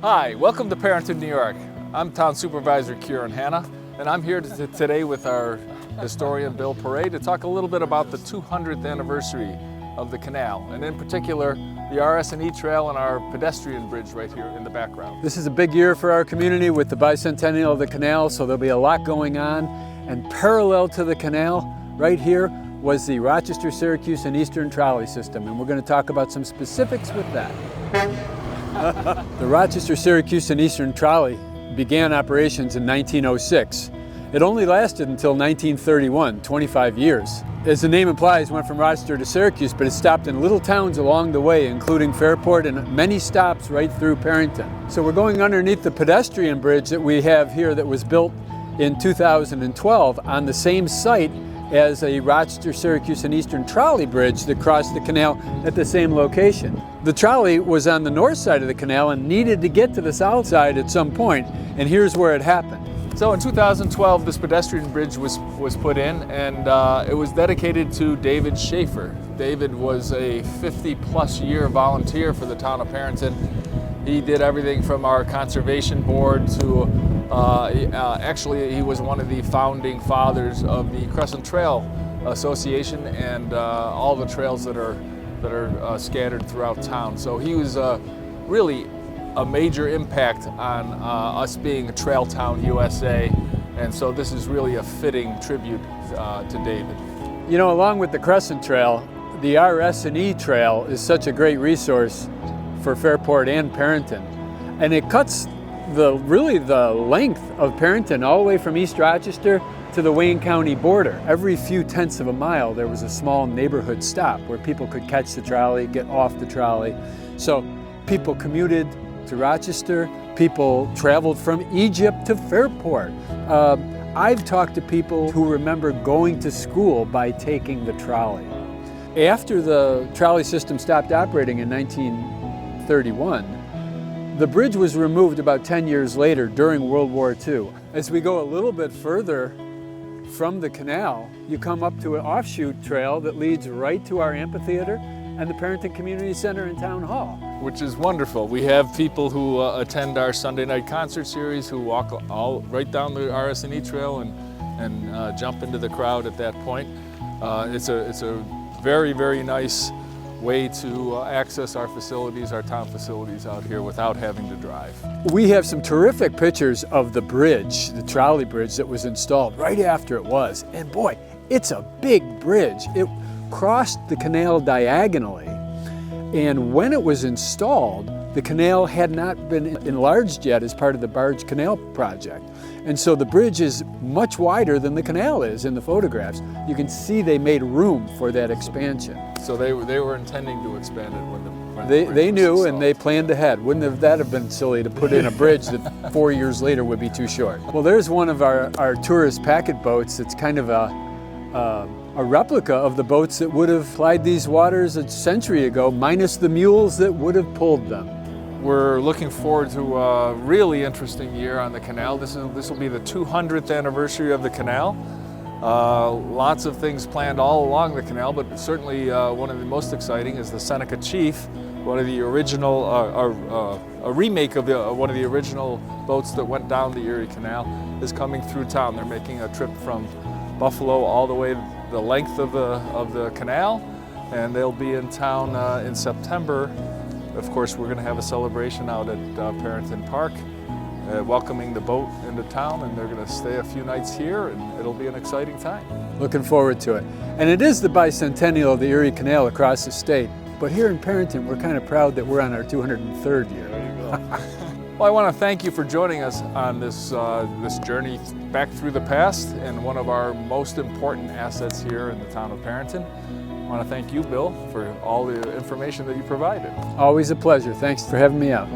Hi, welcome to Perinton, New York. I'm Town Supervisor Ciaran Hanna, and I'm here today with our historian Bill Poray to talk a little bit about the 200th anniversary of the canal, and in particular the RS&E Trail and our Pedestrian Bridge right here in the background. This is a big year for our community with the Bicentennial of the canal, so there'll be a lot going on. And parallel to the canal, right here, was the Rochester, Syracuse, and Eastern Trolley System, and we're going to talk about some specifics with that. The Rochester, Syracuse, and Eastern Trolley began operations in 1906. It only lasted until 1931, 25 years. As the name implies, it went from Rochester to Syracuse, but it stopped in little towns along the way, including Fairport and many stops right through Perinton. So we're going underneath the pedestrian bridge that we have here that was built in 2012 on the same site as a Rochester, Syracuse, and Eastern Trolley Bridge that crossed the canal at the same location. The trolley was on the north side of the canal and needed to get to the south side at some point, and here's where it happened. So in 2012, this pedestrian bridge was put in, and it was dedicated to David Schaefer. David was a 50-plus year volunteer for the town of Perinton. He did everything from our conservation board to actually, he was one of the founding fathers of the Crescent Trail Association and all the trails that are scattered throughout town. So he was really a major impact on us being a Trail Town USA, and so this is really a fitting tribute to David. You know, along with the Crescent Trail, the RS&E Trail is such a great resource for Fairport and Perinton, and it cuts really the length of Perinton all the way from East Rochester to the Wayne County border. Every few tenths of a mile there was a small neighborhood stop where people could catch the trolley, get off the trolley. So people commuted to Rochester, people traveled from Egypt to Fairport. I've talked to people who remember going to school by taking the trolley. After the trolley system stopped operating in 1931, the bridge was removed about 10 years later during World War II. As we go a little bit further from the canal, you come up to an offshoot trail that leads right to our amphitheater and the Perinton Community Center and Town Hall. Which is wonderful. We have people who attend our Sunday night concert series who walk all right down the RS&E Trail and jump into the crowd at that point. It's a very, very nice way to access our facilities, our town facilities out here without having to drive. We have some terrific pictures of the bridge, the trolley bridge that was installed right after it was. And boy, it's a big bridge. It crossed the canal diagonally. And when it was installed, the canal had not been enlarged yet as part of the Barge Canal project. And so the bridge is much wider than the canal is in the photographs. You can see they made room for that expansion. So they were intending to expand it when they knew and they planned ahead. Wouldn't that have been silly to put in a bridge that 4 years later would be too short? Well, there's one of our tourist packet boats that's kind of a replica of the boats that would have plied these waters a century ago, minus the mules that would have pulled them. We're looking forward to a really interesting year on the canal. This will be the 200th anniversary of the canal. Lots of things planned all along the canal, but certainly one of the most exciting is the Seneca Chief, one of the original, a remake of one of the original boats that went down the Erie Canal, is coming through town. They're making a trip from Buffalo all the way the length of the canal, and they'll be in town in September. Of course, we're going to have a celebration out at Perinton Park, welcoming the boat into town, and they're going to stay a few nights here, and it'll be an exciting time. Looking forward to it. And it is the Bicentennial of the Erie Canal across the state, but here in Perinton, we're kind of proud that we're on our 203rd year. There you go. Well, I want to thank you for joining us on this journey back through the past and one of our most important assets here in the town of Perinton. I want to thank you, Bill, for all the information that you provided. Always a pleasure. Thanks for having me out.